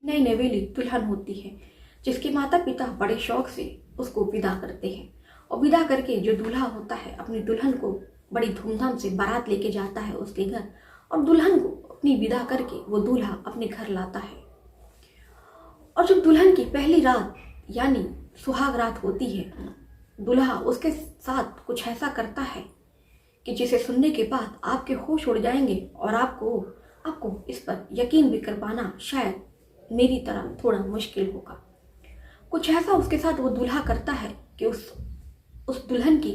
नई नवेली दुल्हन होती है जिसके माता पिता बड़े शौक से उसको विदा करते हैं। और विदा करके जो दूल्हा होता है अपनी दुल्हन को बड़ी धूमधाम से बारात लेके जाता है उसके घर, और दुल्हन को अपनी विदा करके वो दूल्हा अपने घर लाता है। और जब दुल्हन की पहली रात यानी सुहाग रात होती है, दूल्हा उसके साथ कुछ ऐसा करता है कि जिसे सुनने के बाद आपके होश उड़ जाएंगे और आपको इस पर यकीन भी कर पाना शायद मेरी तरह थोड़ा मुश्किल होगा। कुछ ऐसा उसके साथ वो दूल्हा करता है कि उस दुल्हन की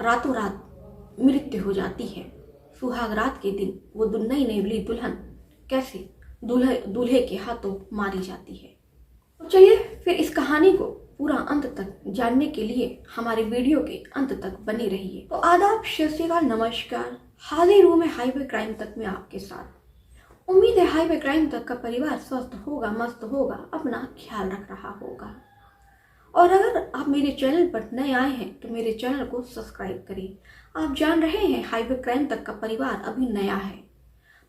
रातों रात मृत्यु हो जाती है। सुहाग रात के दिन वो नई नेवली दुल्हन कैसे दूल्हे के हाथों मारी जाती है। तो चलिए फिर इस कहानी को पूरा अंत तक जानने के लिए हमारे वीडियो के अंत तक बने रहिए। तो आदाब, सत श्री अकाल, नमस्कार, हाजिर हूं मैं हाईवे क्राइम तक में आपके साथ। उम्मीद है हाईवे क्राइम तक का परिवार स्वस्थ होगा, मस्त होगा, अपना ख्याल रख रहा होगा। और अगर आप मेरे चैनल पर नए आए हैं तो मेरे चैनल को सब्सक्राइब करें। आप जान रहे हैं हाईवे क्राइम तक का परिवार अभी नया है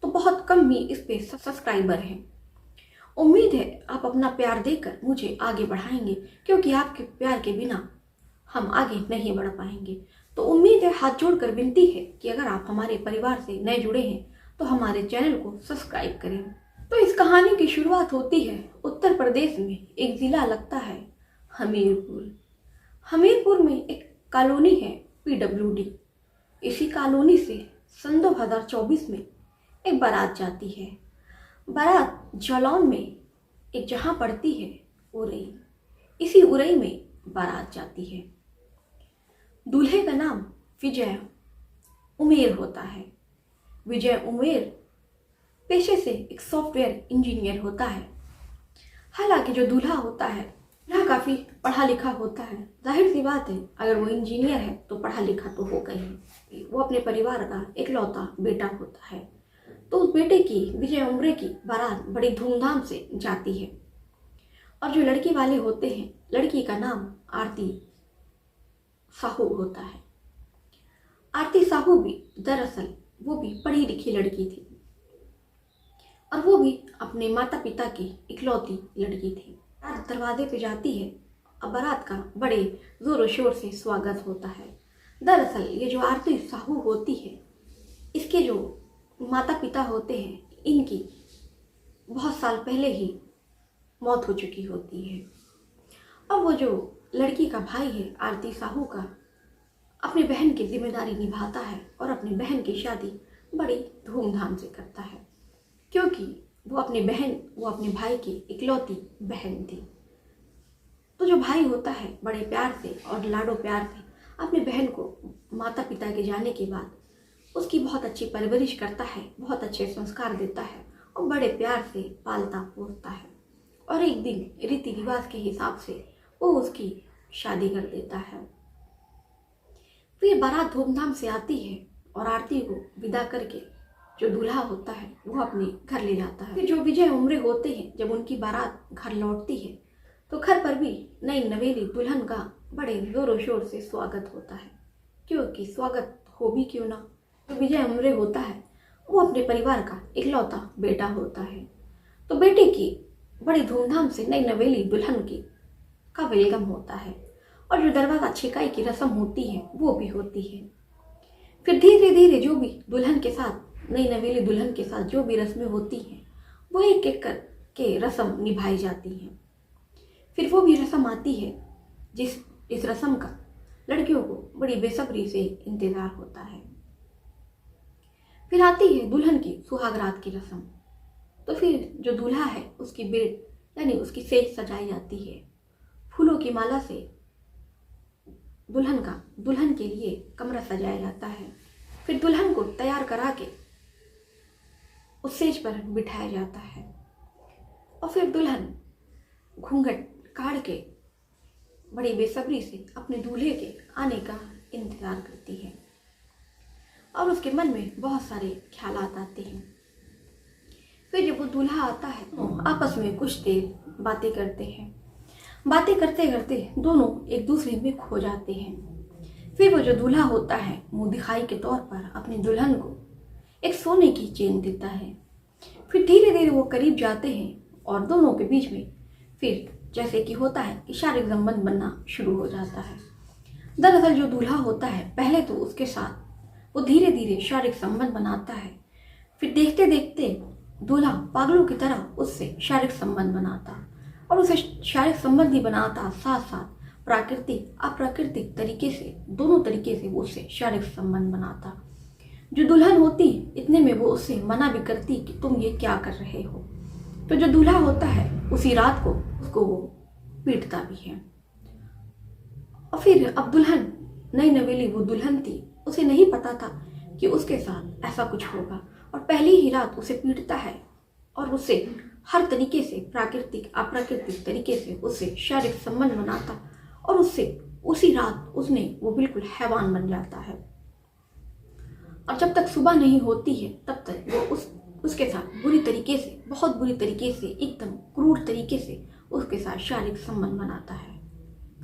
तो बहुत कम ही इस पे सब्सक्राइबर हैं। उम्मीद है आप अपना प्यार देकर मुझे आगे बढ़ाएंगे, क्योंकि आपके प्यार के बिना हम आगे नहीं बढ़ पाएंगे। तो उम्मीद है, हाथ जोड़कर विनती है कि अगर आप हमारे परिवार से नए जुड़े हैं तो हमारे चैनल को सब्सक्राइब करें। तो इस कहानी की शुरुआत होती है उत्तर प्रदेश में, एक जिला लगता है हमीरपुर। हमीरपुर में एक कॉलोनी है PWD। इसी कॉलोनी से सन 2024 में एक बारात जाती है। बारात जालौन में एक जहाँ पड़ती है उरई, इसी उरई में बारात जाती है। दूल्हे का नाम विजय उमेर होता है। विजय उमेर पेशे से एक सॉफ्टवेयर इंजीनियर होता है। हालांकि जो दूल्हा होता है वह काफ़ी पढ़ा लिखा होता है। जाहिर सी बात है, अगर वो इंजीनियर है तो पढ़ा लिखा तो होगा ही। वो अपने परिवार का इकलौता बेटा होता है। तो उस बेटे की, विजय उमरे की बारात बड़ी धूमधाम से जाती है। और जो लड़की वाले होते हैं, लड़की का नाम आरती साहू होता है। आरती साहू भी दरअसल वो भी पढ़ी लिखी लड़की थी और वो भी अपने माता पिता की इकलौती लड़की थी। बारात दरवाजे पे जाती है और बारात का बड़े जोरों शोर से स्वागत होता है। दरअसल ये जो आरती साहू होती है, इसके जो माता पिता होते हैं, इनकी बहुत साल पहले ही मौत हो चुकी होती है। और वो जो लड़की का भाई है आरती साहू का, अपनी बहन की जिम्मेदारी निभाता है और अपनी बहन की शादी बड़ी धूमधाम से करता है, क्योंकि वो अपने भाई की इकलौती बहन थी। तो जो भाई होता है बड़े प्यार से और लाडो प्यार से अपनी बहन को माता पिता के जाने के बाद उसकी बहुत अच्छी परवरिश करता है, बहुत अच्छे संस्कार देता है और बड़े प्यार से पालता पोसता है। और एक दिन रीति रिवाज के हिसाब से वो उसकी शादी कर देता है। फिर बारात धूमधाम से आती है और आरती को विदा करके जो दूल्हा होता है वो अपने घर ले जाता है। फिर जो विजय उमरे होते हैं, जब उनकी बारात घर लौटती है तो घर पर भी नई नवेली दुल्हन का बड़े जोरों शोर से स्वागत होता है, क्योंकि स्वागत हो भी क्यों ना, तो विजय उमरे होता है वो अपने परिवार का इकलौता बेटा होता है। तो बेटे की बड़ी धूमधाम से नई नवेली दुल्हन की का वेलकम होता है और जो दरवाजा छेकाई की रस्म होती है वो भी होती है। फिर धीरे धीरे जो भी दुल्हन के साथ, नई नवेली दुल्हन के साथ जो भी रस्में होती हैं वो एक एक करके रस्म निभाई जाती हैं। फिर वो भी रस्म आती है इस रस्म का लड़कियों को बड़ी बेसब्री से इंतजार होता है। फिर आती है दुल्हन की सुहागरात की रस्म। तो फिर जो दूल्हा है उसकी बेट यानी उसकी सेज सजाई जाती है। फूलों की माला से दुल्हन के लिए कमरा सजाया जाता है। फिर दुल्हन को तैयार करा के उस सेज पर बिठाया जाता है और फिर दुल्हन घूंघट काढ़ के बड़ी बेसब्री से अपने दूल्हे के आने का इंतजार करती है और उसके मन में बहुत सारे ख्यालात आते हैं। फिर जब वो दूल्हा आता है तो आपस में कुछ देर बातें करते हैं। बातें करते करते दोनों एक दूसरे में खो जाते हैं। फिर वो जो दूल्हा होता है मुँह दिखाई के तौर पर अपनी दुल्हन को एक सोने की चेन देता है। फिर धीरे धीरे वो करीब जाते हैं और दोनों के बीच में फिर जैसे कि होता है कि शारीरिक संबंध बनना शुरू हो जाता है। दरअसल जो दूल्हा होता है पहले तो उसके साथ वो धीरे धीरे शारीरिक संबंध बनाता है, फिर देखते देखते दूल्हा पागलों की तरह उससे शारीरिक संबंध बनाता और उसे शारीरिक संबंध ही बनाता, साथ साथ प्राकृतिक अप्राकृतिक तरीके से दोनों तरीके से वो उससे शारीरिक संबंध बनाता। जो दुल्हन होती इतने में वो उससे मना भी करती कि तुम ये क्या कर रहे हो। तो जो दूल्हा होता है उसी रात को उसको वो पीटता भी है। और फिर अब दुल्हन नई नवेली वो दुल्हन थी, उसे नहीं पता था कि उसके साथ ऐसा कुछ होगा और पहली ही रात उसे पीटता है और उससे हर तरीके से प्राकृतिक अप्राकृतिक तरीके से उससे शारीरिक संबंध बनाता और उससे उसी रात उसने वो बिल्कुल हैवान बन जाता है। और जब तक सुबह नहीं होती है तब तक वो उसके साथ बुरी तरीके से, बहुत बुरी तरीके से, एकदम क्रूर तरीके से उसके साथ शारीरिक संबंध बनाता है।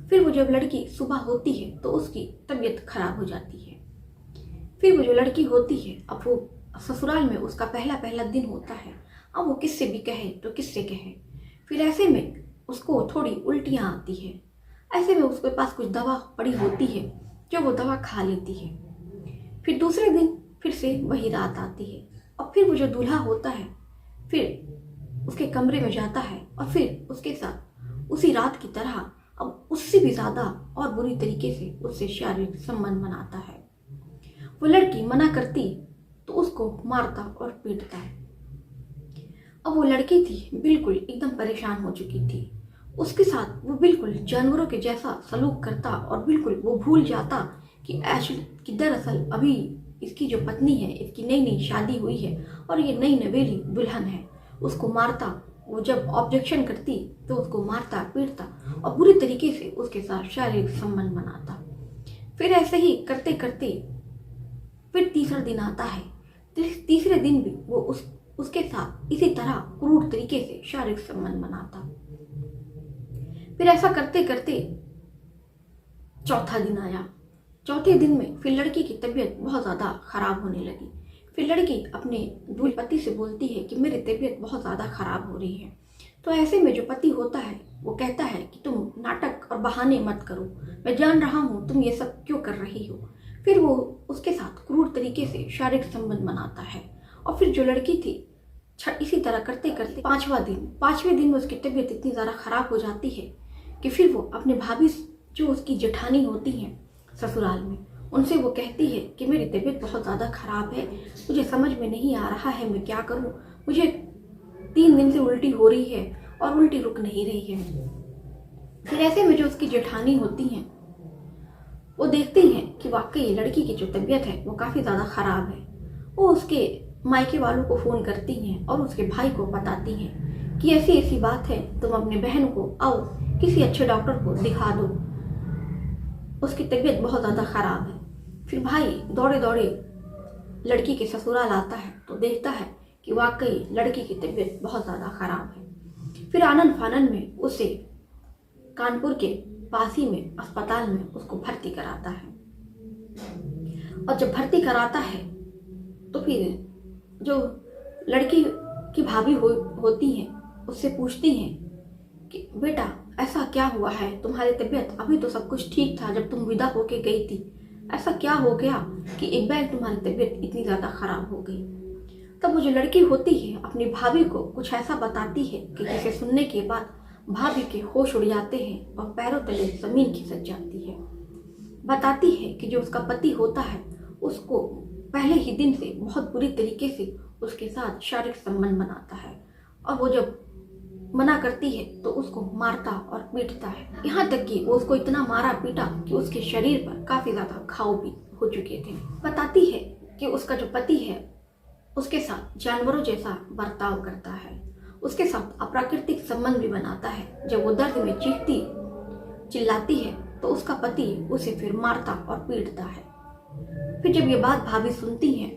फिर वो जब लड़की सुबह होती है तो उसकी तबीयत खराब हो जाती है। फिर वो जो लड़की होती है अब वो ससुराल में उसका पहला दिन होता है। अब वो किससे भी कहे तो किससे कहे। फिर ऐसे में उसको थोड़ी उल्टियाँ आती है। ऐसे में उसके पास कुछ दवा पड़ी होती है जो वो दवा खा लेती है। फिर दूसरे दिन फिर से वही रात आती है और फिर वो जो दूल्हा होता है फिर उसके कमरे में जाता है और फिर उसके साथ उसी रात की तरह अब उससे भी ज़्यादा और बुरी तरीके से उससे शारीरिक संबंध बनाता है। वो लड़की मना करती तो उसको मारता और पीटता है। अब वो लड़की थी बिल्कुल एकदम परेशान हो चुकी थी। उसके साथ वो बिल्कुल जानवरों के जैसा सलूक करता और बिल्कुल वो भूल जाता कि दरअसल अभी इसकी जो पत्नी है, इसकी नई नई शादी हुई है और ये नई नवेली दुल्हन है। उसको मारता, वो जब ऑब्जेक्शन करती तो उसको मारता पीटता और बुरी तरीके से उसके साथ शारीरिक संबंध बनाता। फिर ऐसे ही करते करते फिर तीसरा दिन आता है। तीसरे दिन भी वो उसके साथ इसी तरह क्रूर तरीके से शारीरिक संबंध बनाता। फिर ऐसा करते करते चौथा दिन आया। चौथे दिन में फिर लड़की की तबीयत बहुत ज़्यादा खराब होने लगी। फिर लड़की अपने दूल्हे पति से बोलती है कि मेरी तबीयत बहुत ज़्यादा खराब हो रही है। तो ऐसे में जो पति होता है वो कहता है कि तुम नाटक और बहाने मत करो, मैं जान रहा हूँ तुम ये सब क्यों कर रही हो। फिर वो उसके साथ क्रूर तरीके से शारीरिक संबंध बनाता है। और फिर जो लड़की थी इसी तरह करते करते पाँचवें दिन में उसकी तबीयत इतनी ज़्यादा खराब हो जाती है कि फिर वो अपने भाभी जो उसकी जेठानी होती हैं ससुराल में, उनसे वो कहती है कि मेरी तबीयत बहुत ज़्यादा ख़राब है, मुझे समझ में नहीं आ रहा है मैं क्या करूं, मुझे 3 दिन से उल्टी हो रही है और उल्टी रुक नहीं रही है। फिर ऐसे में जो उसकी जेठानी होती हैं वो देखती हैं कि वाकई लड़की की जो तबीयत है वो काफ़ी ज़्यादा ख़राब है। वो उसके मायके वालों को फ़ोन करती हैं और उसके भाई को बताती हैं कि ऐसी ऐसी बात है, तुम अपने बहन को आओ किसी अच्छे डॉक्टर को दिखा दो, उसकी तबीयत बहुत ज़्यादा ख़राब है। फिर भाई दौड़े दौड़े लड़की के ससुराल आता है तो देखता है कि वाकई लड़की की तबीयत बहुत ज़्यादा ख़राब है। फिर आनन फानन में उसे कानपुर के पास ही में अस्पताल में उसको भर्ती कराता है। और जब भर्ती कराता है तो फिर जो लड़की की भाभी होती हैं उससे पूछती हैं कि बेटा ऐसा क्या हुआ है, तुम्हारी तबीयत अभी तो सब कुछ ठीक था जब तुम विदा होके गई थी, ऐसा क्या हो गया कि एक बैग तुम्हारी तबीयत इतनी ज़्यादा ख़राब हो गई। तब वो जो लड़की होती है अपनी भाभी को कुछ ऐसा बताती है कि जिसे सुनने के बाद भाभी के होश उड़ जाते हैं और पैरों तले ज़मीन खिसक जाती है। बताती है कि जो उसका पति होता है उसको पहले ही दिन से बहुत बुरी तरीके से उसके साथ शारीरिक संबंध बनाता है और वो जब मना करती है तो उसको मारता और पीटता है। यहाँ तक कि वो उसको इतना मारा पीटा कि उसके शरीर पर काफ़ी ज़्यादा घाव भी हो चुके थे। बताती है कि उसका जो पति है उसके साथ जानवरों जैसा बर्ताव करता है, उसके साथ अप्राकृतिक संबंध भी बनाता है। जब वो दर्द में चीखती चिल्लाती है तो उसका पति उसे फिर मारता और पीटता है। फिर जब ये बात भाभी सुनती हैं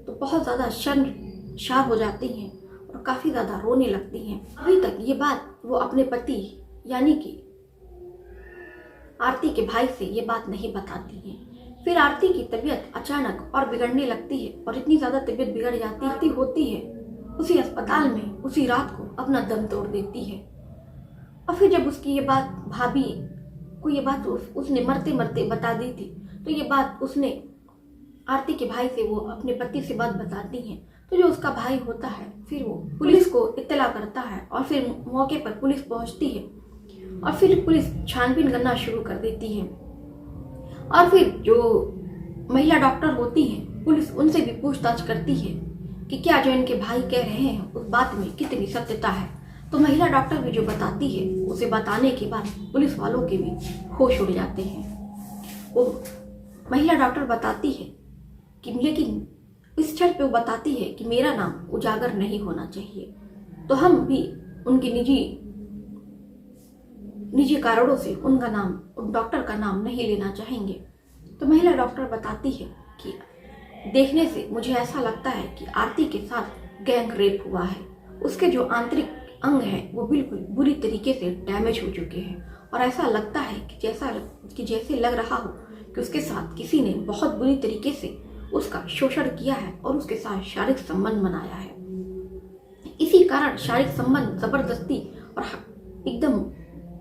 तो बहुत ज़्यादा शर्मसार हो जाती हैं और काफ़ी ज़्यादा रोने लगती हैं। अभी तक ये बात वो अपने पति यानी कि आरती के भाई से ये बात नहीं बताती हैं। फिर आरती की तबीयत अचानक और बिगड़ने लगती है और इतनी ज़्यादा तबीयत बिगड़ जाती होती है उसी अस्पताल में उसी रात को अपना दम तोड़ देती है। और फिर जब उसकी ये बात भाभी को ये बात उसने मरते मरते बता दी थी, तो ये बात उसने आरती के भाई से वो अपने पति से बात बताती हैं। तो जो उसका भाई होता है फिर वो पुलिस को इत्तला करता है और फिर मौके पर पुलिस पहुंचती है और फिर पुलिस छानबीन करना शुरू कर देती है। और फिर जो महिला डॉक्टर होती हैं पुलिस उनसे भी पूछताछ करती है कि क्या जो इनके भाई कह रहे हैं उस बात में कितनी सत्यता है। तो महिला डॉक्टर भी जो बताती है उसे बताने के बाद पुलिस वालों के भी होश उड़ जाते हैं। वो महिला डॉक्टर बताती है कि लेकिन इस क्षण पे वो बताती है कि मेरा नाम उजागर नहीं होना चाहिए, तो हम भी उनके निजी कारणों से उनका नाम, उन डॉक्टर का नाम नहीं लेना चाहेंगे। तो महिला डॉक्टर बताती है कि देखने से मुझे ऐसा लगता है कि आरती के साथ गैंग रेप हुआ है। उसके जो आंतरिक अंग हैं वो बिल्कुल बुरी तरीके से डैमेज हो चुके हैं और ऐसा लगता है कि जैसे लग रहा हो कि उसके साथ किसी ने बहुत बुरी तरीके से उसका शोषण किया है और उसके साथ शारीरिक संबंध बनाया है। इसी कारण शारीरिक संबंध जबरदस्ती और एकदम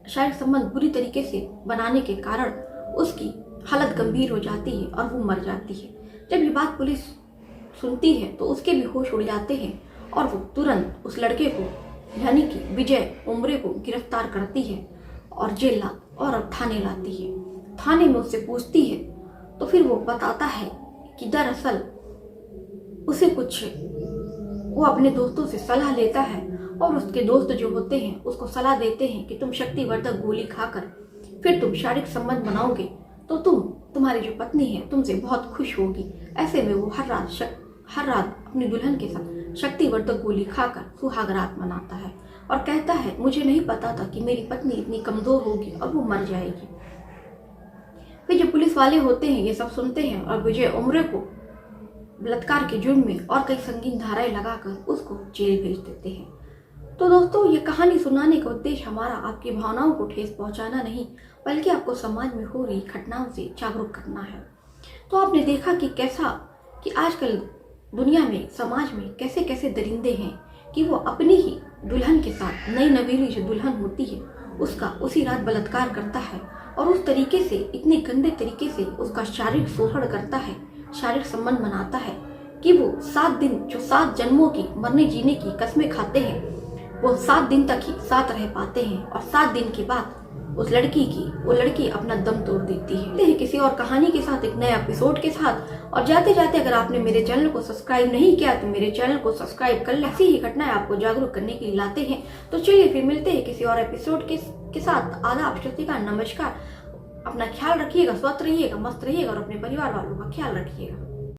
शारीरिक संबंध बुरी तरीके से बनाने के कारण उसकी हालत गंभीर हो जाती है और वो मर जाती है। जब ये बात पुलिस सुनती है तो उसके भी होश उड़ जाते हैं और वो तुरंत उस लड़के को यानी कि विजय उमरे को गिरफ्तार करती है और जेल और थाने लाती है। थाने में उससे पूछती है तो फिर वो बताता है कि दरअसल उसे कुछ वो अपने दोस्तों से सलाह लेता है और उसके दोस्त जो होते हैं उसको सलाह देते हैं कि तुम शक्तिवर्धक गोली खाकर फिर तुम शारीरिक संबंध बनाओगे तो तुम्हारी जो पत्नी है तुमसे बहुत खुश होगी। ऐसे में वो हर रात अपनी दुल्हन के साथ शक्तिवर्धक गोली खाकर सुहाग रात मनाता है और कहता है मुझे नहीं पता था कि मेरी पत्नी इतनी कमजोर होगी और वो मर जाएगी। फिर जो पुलिस वाले होते हैं ये सब सुनते हैं और विजय उमरे को बलात्कार के जुर्म में और कई संगीन धाराएं लगाकर उसको जेल भेज देते हैं। तो दोस्तों ये कहानी सुनाने का उद्देश्य हमारा आपकी भावनाओं को ठेस पहुंचाना नहीं बल्कि आपको समाज में हो रही घटनाओं से जागरूक करना है। तो आपने देखा कि आजकल दुनिया में समाज में कैसे कैसे दरिंदे हैं कि वो अपनी ही दुल्हन के साथ नई नवेली जो दुल्हन होती है उसका उसी रात बलात्कार करता है और उस तरीके से इतने गंदे तरीके से उसका शारीरिक शोषण करता है, शारीरिक संबंध बनाता है कि वो 7 दिन जो 7 जन्मों की मरने जीने की कसमें खाते हैं वो 7 दिन तक ही साथ रह पाते हैं और 7 दिन के बाद वो लड़की अपना दम तोड़ देती है। किसी और कहानी के साथ एक नए एपिसोड के साथ और जाते जाते अगर आपने मेरे चैनल को सब्सक्राइब नहीं किया तो मेरे चैनल को सब्सक्राइब कर ले। ऐसी ही घटनाएं आपको जागरूक करने के लिए लाते हैं। तो चलिए फिर मिलते हैं किसी और एपिसोड के साथ। आदाब, नमस्कार। अपना ख्याल रखिएगा, स्वस्थ रहिएगा, मस्त रहिएगा और अपने परिवार वालों का ख्याल रखिएगा।